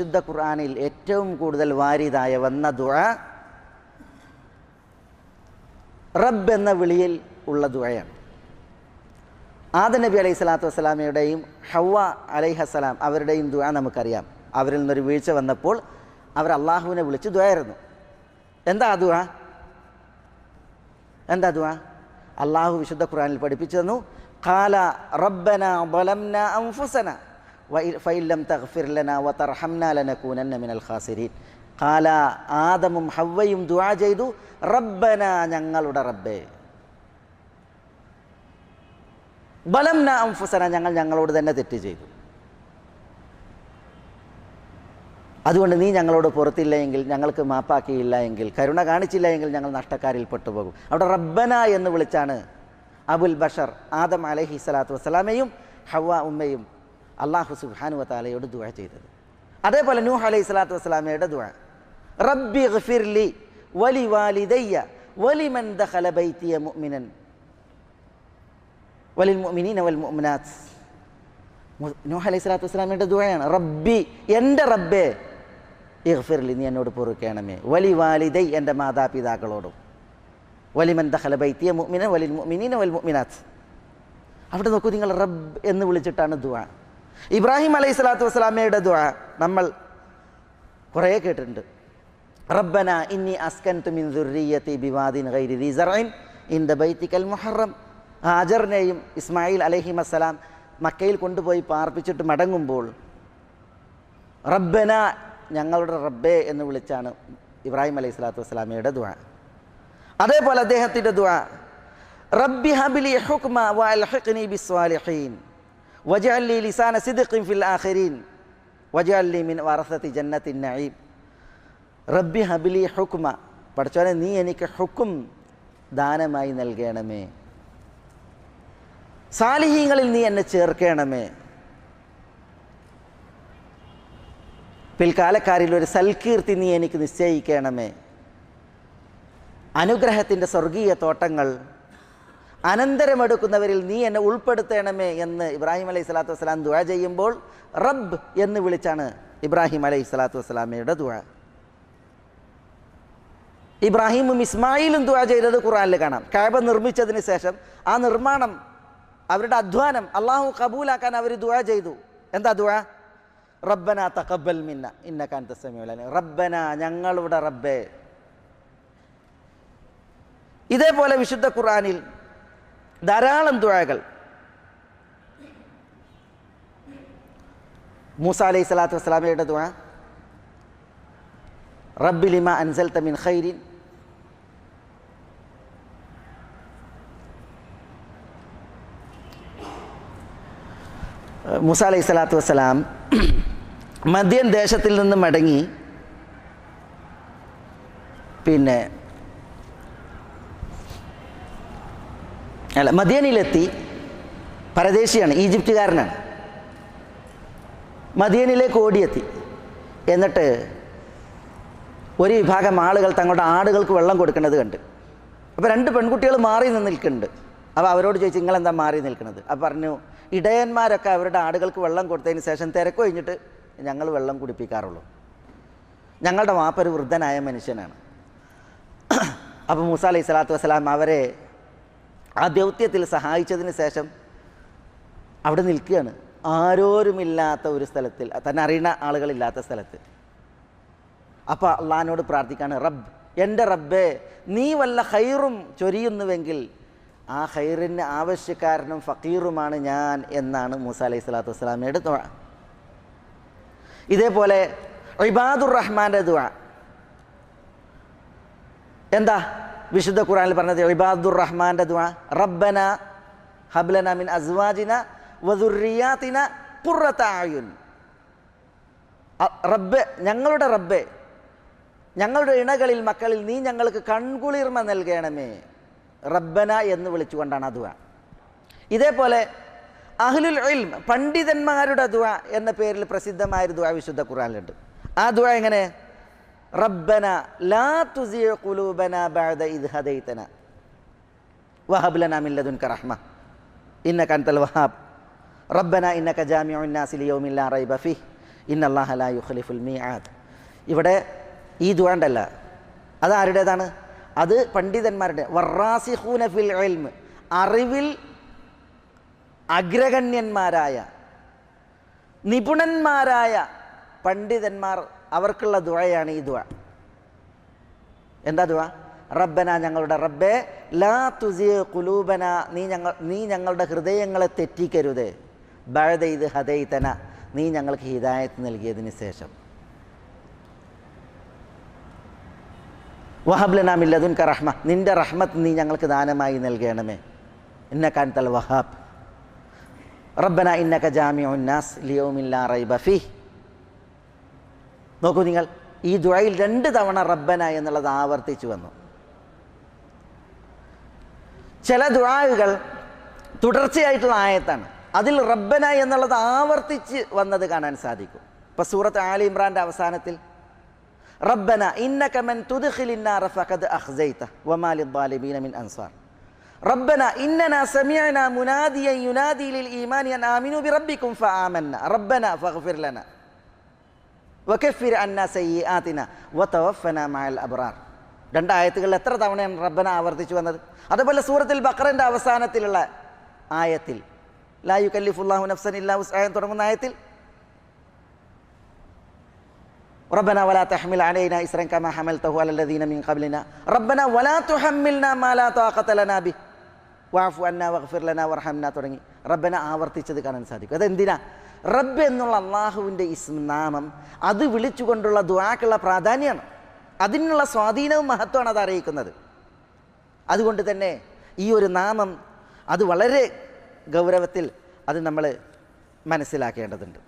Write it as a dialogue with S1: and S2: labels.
S1: വിശുദ്ധ ഖുർആനിൽ ഏറ്റവും കൂടുതൽ വാരിദായ വന്ന ദുആ റബ്ബ് എന്ന വിളിയിൽ ഉള്ള ദുആയാണ്. ആദം നബി അലൈഹി സ്വലാത്തു വസ്സലാമയുടെയും ഹവ്വ അലൈഹസ്സലാം അവരുടെയും ദുആ നമുക്കറിയാം. അവരിൽ നിന്നൊരു വീഴ്ച വന്നപ്പോൾ അവർ അള്ളാഹുവിനെ വിളിച്ച് ദുആയിരുന്നു. എന്താ ദുആ? അള്ളാഹു വിശുദ്ധ ഖുർആനിൽ പഠിപ്പിച്ചു തന്നു. ഖാല റബ്ബനാ ളലംനാ അൻഫുസനാ ഫഇൻ ലം തഗ്ഫിർ ലനാ വതർഹംനാ ലനകൂനന്ന മിനൽ ഖാസിരീൻ. ഖാല ആദമും ഹവ്വയും ദുആ ചെയ്തു, റബ്ബനാ ഞങ്ങളുടെ റബ്ബേ, ളലംനാ അൻഫുസനാ ഞങ്ങളോട് തന്നെ തെറ്റ് ചെയ്തു. അതുകൊണ്ട് നീ ഞങ്ങളോട് പുറത്തില്ല എങ്കിൽ, ഞങ്ങൾക്ക് മാപ്പാക്കിയില്ല എങ്കിൽ, കരുണ കാണിച്ചില്ല എങ്കിൽ ഞങ്ങൾ നഷ്ടക്കാരിൽ പെട്ടുപോകും. അവിടെ റബ്ബന എന്ന് വിളിച്ചാണ് അബുൽ ബഷർ ആദം അലൈഹി സ്വലാത്തു വസ്സലാമയും ഹവ്വ ഉമ്മയും അള്ളാഹു സുബ്ഹാനഹു വ തആലയോട് ദുആ ചെയ്തത്. അതേപോലെ നൂഹ് അലൈഹി സ്വലാത്തു വസ്സലാമയുടെ ദുആ, റബ്ബി ഗ്ഫിർലി വലി വാലിദയ്യ വലിമൻ ദഖല ബൈതിയ മുഅ്മിനൻ വലിൽ മുഅ്മിനീന വൽ മുഅ്മിനാത്ത്. നൂഹ് അലൈഹി സ്വലാത്തു വസ്സലാമയുടെ ദുആയാണ്, റബ്ബി എൻ്റെ റബ്ബേ, ഇഗ്ഫിർലി നീ എന്നോട് പൊറുക്കണമേ, വലി വാലിദൈ എൻ്റെ മാതാപിതാക്കളോടും, വലിമൻ ദഖല ബൈതിയ മുഅ്മിനൻ വലിൽ മുഅ്മിനീന വൽ മുഅ്മിനാത്ത്. അവിടെ നോക്കൂ, നിങ്ങൾ റബ്ബ് എന്ന് വിളിച്ചിട്ടാണ് ദുആ. ഇബ്രാഹിം അലൈഹി സ്വലാത്തു വസ്സലാമയുടെ ദുആ നമ്മൾ കുറേ കേട്ടിട്ടുണ്ട്. റബ്ബന ഇന്നി അസ്കൻതു മിൻ ദുർരിയ്യതി ബിവാദിൻ ഗൈരി ദീ സറഇൻ ഇൻദ ബൈതികൽ മുഹറം. ഹാജറിനെയും ഇസ്മായിൽ അലൈഹിമസ്സലാം മക്കയിൽ കൊണ്ടുപോയി പാർപ്പിച്ചിട്ട് മടങ്ങുമ്പോൾ റബ്ബന ഞങ്ങളുടെ റബ്ബേ എന്ന് വിളിച്ചാണ് ഇബ്രാഹിം അലൈഹി സ്വലാത്തു വസ്സലാമയുടെ ദുആ. അതേപോലെ അദ്ദേഹത്തിൻ്റെ ദുആ, റബ്ബി ഹബ്ലി ഹുക്മ വഅൽഹിഖ്നി ബിസ്സാലിഹീൻ വജഅൽ ലി ലിസാന സിദ്ഖിൻ ഫിൽ ആഖിരീൻ വജഅൽ ലി മിൻ വറസതി ജന്നത്തിൻ നഈം. റബ്ബി ഹബ്ലി ഹുക്മ, പഠിച്ചോനെ നീ എനിക്ക് ഹുക്കും ദാനമായി നൽകണമേ, സാലിഹീങ്ങളിൽ നീ എന്നെ ചേർക്കണമേ, പിൽക്കാലക്കാരിൽ ഒരു സൽകീർത്തി നീ എനിക്ക് നിശ്ചയിക്കണമേ, അനുഗ്രഹത്തിൻ്റെ സ്വർഗീയ തോട്ടങ്ങൾ അനന്തരമെടുക്കുന്നവരിൽ നീ എന്നെ ഉൾപ്പെടുത്തണമേ എന്ന് ഇബ്രാഹിം അലൈഹി സ്വലാത്തു വസ്സലാം ദുആ ചെയ്യുമ്പോൾ റബ്ബ് എന്ന് വിളിച്ചാണ് ഇബ്രാഹിം അലൈഹി സ്വലാത്തു വസ്സലാമയുടെ ദുആ. ഇബ്രാഹിമും ഇസ്മായിലും ദുആ ചെയ്തത് ഖുർആനിൽ കാണാം. കഅബ നിർമ്മിച്ചതിന് ശേഷം ആ നിർമ്മാണം, അവരുടെ അധ്വാനം അള്ളാഹു കബൂലാക്കാൻ അവർ ദുആ ചെയ്തു. എന്താ ദുആ? റബ്ബന തഖബ്ബൽ മിന്ന ഇന്നക അൻത സമീഉൽ അലീം. റബ്ബന ഞങ്ങളുടെ റബ്ബേ. ഇതേപോലെ വിശുദ്ധ ഖുർആനിൽ ധാരാളം ദുആകൾ. മൂസ അലൈഹി സ്വലാത്തു വസ്സലാമയുടെ ദുആ, റബ്ബി ലിമാ അൻസൽത മിൻ ഖൈരിൻ മൂസ അലൈഹി സ്വലാത്തു വസ്സലാം മദ്യൻ ദേശത്തിൽ നിന്ന് മടങ്ങി മദ്യനിലെത്തി. പരദേശിയാണ്, ഈജിപ്തുകാരനാണ്. മദ്യനിലേക്ക് ഓടിയെത്തി. എന്നിട്ട് ഒരു വിഭാഗം ആളുകൾ തങ്ങളുടെ ആടുകൾക്ക് വെള്ളം കൊടുക്കുന്നത് കണ്ട്. അപ്പോൾ രണ്ട് പെൺകുട്ടികൾ മാറി നിൽക്കുന്നുണ്ട്. അപ്പോൾ അവരോട് ചോദിച്ചു, നിങ്ങളെന്താ മാറി നിൽക്കുന്നത്? അപ്പോൾ പറഞ്ഞു, ഇടയന്മാരൊക്കെ അവരുടെ ആടുകൾക്ക് വെള്ളം കൊടുത്തതിന് ശേഷം തിരക്ക് കഴിഞ്ഞിട്ട് ഞങ്ങൾ വെള്ളം കുടിപ്പിക്കാറുള്ളൂ. ഞങ്ങളുടെ വാപ്പൊരു വൃദ്ധനായ മനുഷ്യനാണ്. അപ്പോൾ മൂസ അലൈഹി സ്വലാത്തു വസ്സലാം അവരെ ആ ദൗത്യത്തിൽ സഹായിച്ചതിന് ശേഷം അവിടെ നിൽക്കുകയാണ്, ആരോരുമില്ലാത്ത ഒരു സ്ഥലത്തിൽ, തന്നെ അറിയുന്ന ആളുകളില്ലാത്ത സ്ഥലത്ത്. അപ്പോൾ അള്ളാഹിനോട് പ്രാർത്ഥിക്കാണ്, റബ്ബ് എൻ്റെ റബ്ബേ, നീ വല്ല ഖൈറും ചൊരിയുന്നുവെങ്കിൽ ആ ഖൈറിന് ആവശ്യക്കാരനും ഫക്കീറുമാണ് ഞാൻ എന്നാണ് മൂസ അലൈഹി സ്വലാത്തു വസ്സലാമയുടെ ദുആ. ഇതേപോലെ ഇബാദുർ റഹ്മാൻ്റെ ദുആ എന്താ വിശുദ്ധ ഖുർആനിൽ പറഞ്ഞത്? ഇബാദുർ റഹ്മാൻ്റെ ദുആ, റബ്ബന ഹബ്ലന മിൻ അസ്വാജിന വദുർരിയാതിന ഖുർറത അയുൻ. റബ്ബ് ഞങ്ങളുടെ റബ്ബേ, ഞങ്ങളുടെ ഇണകളിൽ മക്കളിൽ നീ ഞങ്ങൾക്ക് കൺകുളിർമ നൽകണമേ. റബ്ബന എന്ന് വിളിച്ചുകൊണ്ടാണ് ആ ദുആ. ഇതേപോലെ അഹ്ലുൽ ഇൽം, പണ്ഡിതന്മാരുടെ ദുആ എന്ന പേരിൽ പ്രസിദ്ധമായൊരു ദുആ വിശുദ്ധ ഖുർആനിലുണ്ട്. ആ ദുആ എങ്ങനെ? റബ്ബന ലാ തുസിഅ ഖുലൂബന ബഅദ ഇദ് ഹദൈതന വഹബ് ലനാ മിൻ ലദുൻക റഹ്മ ഇന്നക അൻതൽ വഹാബ് റബ്ബന ഇന്നക ജാമിഉൻ നാസി ലിയൗമിൻ ലാ റൈബ ഫീഹ് ഇന്നല്ലാഹ ലാ യുഖ്ലിഫുൽ മീആദ്. ഇവിടെ ഈ ദുആ ഉണ്ടല്ല, അത് ആരുടേതാണ്? അത് പണ്ഡിതന്മാരുടെ. വറാസിഖൂന ഫിൽ ഇൽമ്, അറിവിൽ അഗ്രഗണ്യന്മാരായ നിപുണന്മാരായ പണ്ഡിതന്മാർ അവർക്കുള്ള ദുആയാണ് ഈ ദുആ. എന്താ ദുആ? റബ്ബന, ഞങ്ങളുടെ റബ്ബേ, ലാ തുസിഗ് ഖുലൂബന, നീ ഞങ്ങളുടെ ഹൃദയങ്ങളെ തെറ്റിക്കരുതേ, ബഅദ ഇദ് ഹദൈതന, നീ ഞങ്ങൾക്ക് ഹിദായത്ത് നൽകിയതിന് ശേഷം. വഹബ് ലനാ മിൻ ലദുൻക റഹ്മ, നിന്റെ റഹ്മത്ത് നീ ഞങ്ങൾക്ക് ദാനമായി നൽകണമേ. ഇന്നക അൻതൽ വഹാബ്. റബ്ബന ഇന്നക ജാമിഉൻ നാസ് ലിയൗമിൻ ലാ റൈബ ഫീഹ്. നോക്കൂ നിങ്ങൾ, ഈ ദുആയിൽ 2 തവണ റബ്ബന എന്നുള്ളത് ആവർത്തിച്ചു വന്നു. ചില ദുആകൾ തുടർച്ചയായിട്ടുള്ള ആയത്താണ്, അതിൽ റബ്ബന എന്നുള്ളത് ആവർത്തിച്ച് വന്നത് കാണാൻ സാധിക്കും. ഇപ്പോൾ സൂറത്ത് ആലി ഇമ്രാൻ്റെ അവസാനത്തിൽ റബ്ബന ഇന്നക മൻ തുദ്ഖിലിൻ നാറ ഫഖദ് അഖ്സൈത വമാ ലിദ്ദാലിമീന മിൻ അൻസാർ. റബ്ബന ഇന്നനാ സമീഅനാ മുനാദിയൻ യുനാദി ലിൽ ഈമാനി അൻ ആമിനൂ ബിറബ്ബികും ഫആമന്ന റബ്ബന ഫഗ്ഫിർ ലനാ വകഫിർ അന്നാ സയ്യിആതിന വതവഫനാ മഅൽ അബ്റാർ. 2 ആയത്തുകളിൽ എത്ര തവണയാണ് റബ്ബന ആവർത്തിച്ചു വന്നത്? അതുപോലെ സൂറത്തുൽ ബഖറൻ്റെ അവസാനത്തിലുള്ള ആയത്തിൽ ലാ യുകല്ലിഫുല്ലാഹു നഫ്സൻ ഇല്ലാ വുസ്അഹാ തുടങ്ങുന്ന ആയത്തിൽ റബ്ബന വലാ തഹ്മിൽ അലൈനാ ഇസ്റൻ കമാ ഹമൽതഹു അലല്ലദീന മിൻ ഖബ്ലിനാ റബ്ബന വലാ തുഹമ്മിൽനാ മാ ലാ ത്വാഖത ലനാ ബിഹി വഅഫു അന്നാ വഗ്ഫിർ ലനാ വർഹംനാ തുടങ്ങി റബ്ബന ആവർത്തിച്ചത് കാണാൻ സാധിക്കും. അതെന്തിനാ? റബ്ബ് എന്നുള്ള അള്ളാഹുവിൻ്റെ നാമം അത് വിളിച്ചുകൊണ്ടുള്ള ദുആക്കുള്ള പ്രാധാന്യമാണ്, അതിനുള്ള സ്വാധീനവും മഹത്വമാണ് അത് അറിയിക്കുന്നത്. അതുകൊണ്ട് തന്നെ ഈ ഒരു നാമം അത് വളരെ ഗൗരവത്തിൽ അത് നമ്മൾ മനസ്സിലാക്കേണ്ടതുണ്ട്.